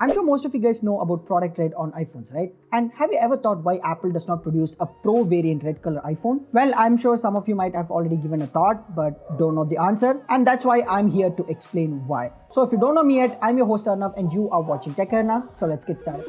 I'm sure most of you guys know about product red on iPhones, right? And have you ever thought why Apple does not produce a Pro variant red color iPhone? Well, I'm sure some of you might have already given a thought, but don't know the answer. And that's why I'm here to explain why. So if you don't know me yet, I'm your host Arnav and you are watching Tech Arnav. So let's get started.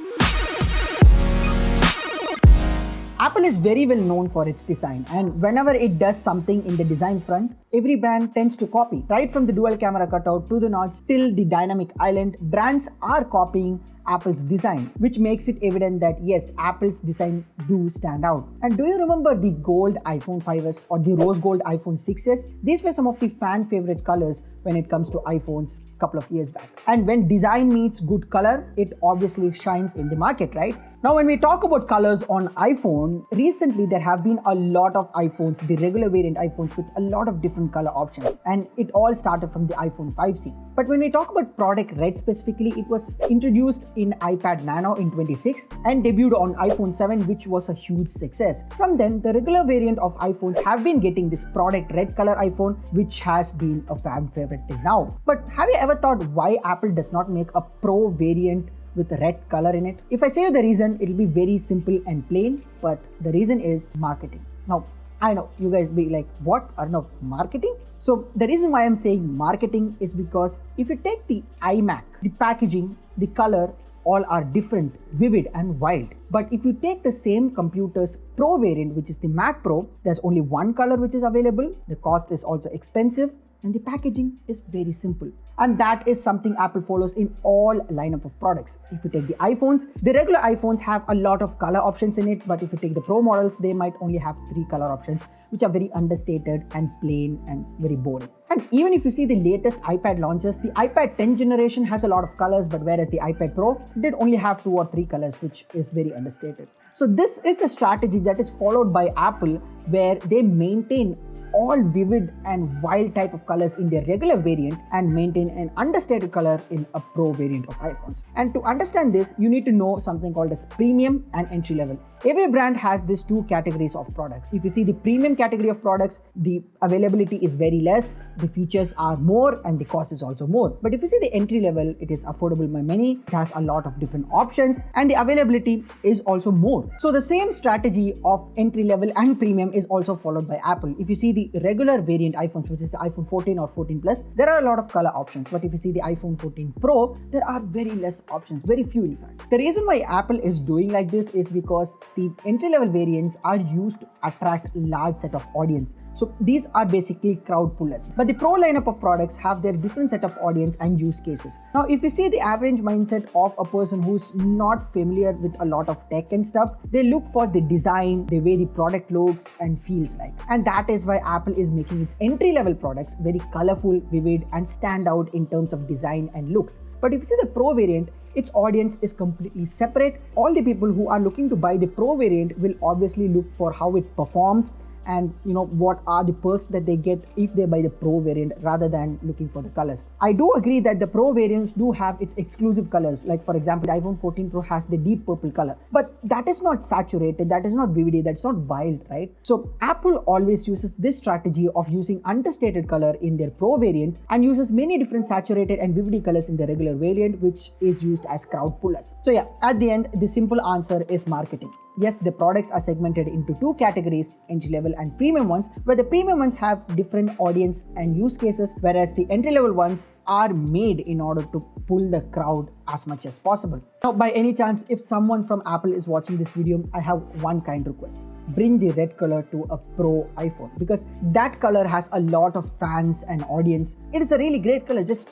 Apple is very well known for its design, and whenever it does something in the design front, every brand tends to copy. Right from the dual camera cutout to the notch till the dynamic island, brands are copying Apple's design, which makes it evident that yes, Apple's design do stand out. And do you remember the gold iPhone 5s or the rose gold iPhone 6s? These were some of the fan favorite colors when it comes to iPhones a couple of years back. And when design meets good color, it obviously shines in the market, right? Now, when we talk about colors on iPhone, recently there have been a lot of iPhones, the regular variant iPhones with a lot of different color options, and it all started from the iPhone 5C. But when we talk about product red specifically, it was introduced in iPad Nano in 2016 and debuted on iPhone 7, which was a huge success. From then, the regular variant of iPhones have been getting this product red color iPhone, which has been a fan favorite till now. But have you ever thought why Apple does not make a Pro variant with red color in it? If I say you the reason, it'll be very simple and plain, but the reason is marketing. Now, I know you guys be like, what? Arnav, marketing? So the reason why I'm saying marketing is because if you take the iMac, the packaging, the color, all are different, vivid and wild. But if you take the same computer's Pro variant, which is the Mac Pro, there's only one color which is available, the cost is also expensive, and the packaging is very simple. And that is something Apple follows in all lineup of products. If you take the iPhones, the regular iPhones have a lot of color options in it, but if you take the Pro models, they might only have 3 color options, which are very understated and plain and very boring. And even if you see the latest iPad launches, the iPad 10 generation has a lot of colors, but whereas the iPad Pro did only have 2 or 3 colors, which is very understated. So this is a strategy that is followed by Apple, where they maintain all vivid and wild type of colors in their regular variant and maintain an understated color in a Pro variant of iPhones. And to understand this, you need to know something called as premium and entry level. Every brand has these 2 categories of products. If you see the premium category of products, the availability is very less, the features are more, and the cost is also more. But if you see the entry level, it is affordable by many, it has a lot of different options, and the availability is also more. So the same strategy of entry level and premium is also followed by Apple. If you see the regular variant iPhones, which is the iPhone 14 or 14 Plus, there are a lot of color options. But if you see the iPhone 14 Pro, there are very less options, very few in fact. The reason why Apple is doing like this is because the entry-level variants are used to attract large set of audience. So these are basically crowd pullers. But the Pro lineup of products have their different set of audience and use cases. Now, if you see the average mindset of a person who's not familiar with a lot of tech and stuff, they look for the design, the way the product looks and feels like. And that is why Apple is making its entry-level products very colorful, vivid, and stand out in terms of design and looks. But if you see the Pro variant, its audience is completely separate. All the people who are looking to buy the Pro variant will obviously look for how it performs and what are the perks that they get if they buy the Pro variant rather than looking for the colors. I do agree that the Pro variants do have its exclusive colors, like for example the iPhone 14 Pro has the deep purple color, but that is not saturated, that is not vivid, that's not wild, right? So Apple always uses this strategy of using understated color in their Pro variant and uses many different saturated and vivid colors in the regular variant, which is used as crowd pullers. So yeah, at the end, the simple answer is marketing. Yes, the products are segmented into 2 categories, entry level and premium ones, where the premium ones have different audience and use cases, whereas the entry level ones are made in order to pull the crowd as much as possible. Now, by any chance, if someone from Apple is watching this video, I have one kind request. Bring the red color to a Pro iPhone, because that color has a lot of fans and audience. It is a really great color. Just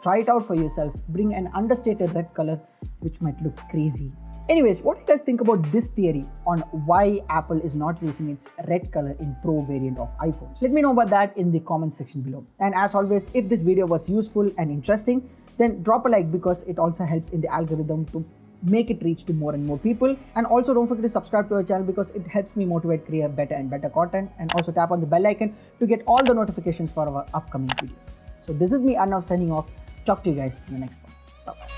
try it out for yourself. Bring an understated red color, which might look crazy. Anyways, what do you guys think about this theory on why Apple is not using its red color in Pro variant of iPhones? Let me know about that in the comment section below. And as always, if this video was useful and interesting, then drop a like, because it also helps in the algorithm to make it reach to more and more people. And also don't forget to subscribe to our channel, because it helps me motivate, create better and better content. And also tap on the bell icon to get all the notifications for our upcoming videos. So this is me, Arnav, signing off. Talk to you guys in the next one. Bye.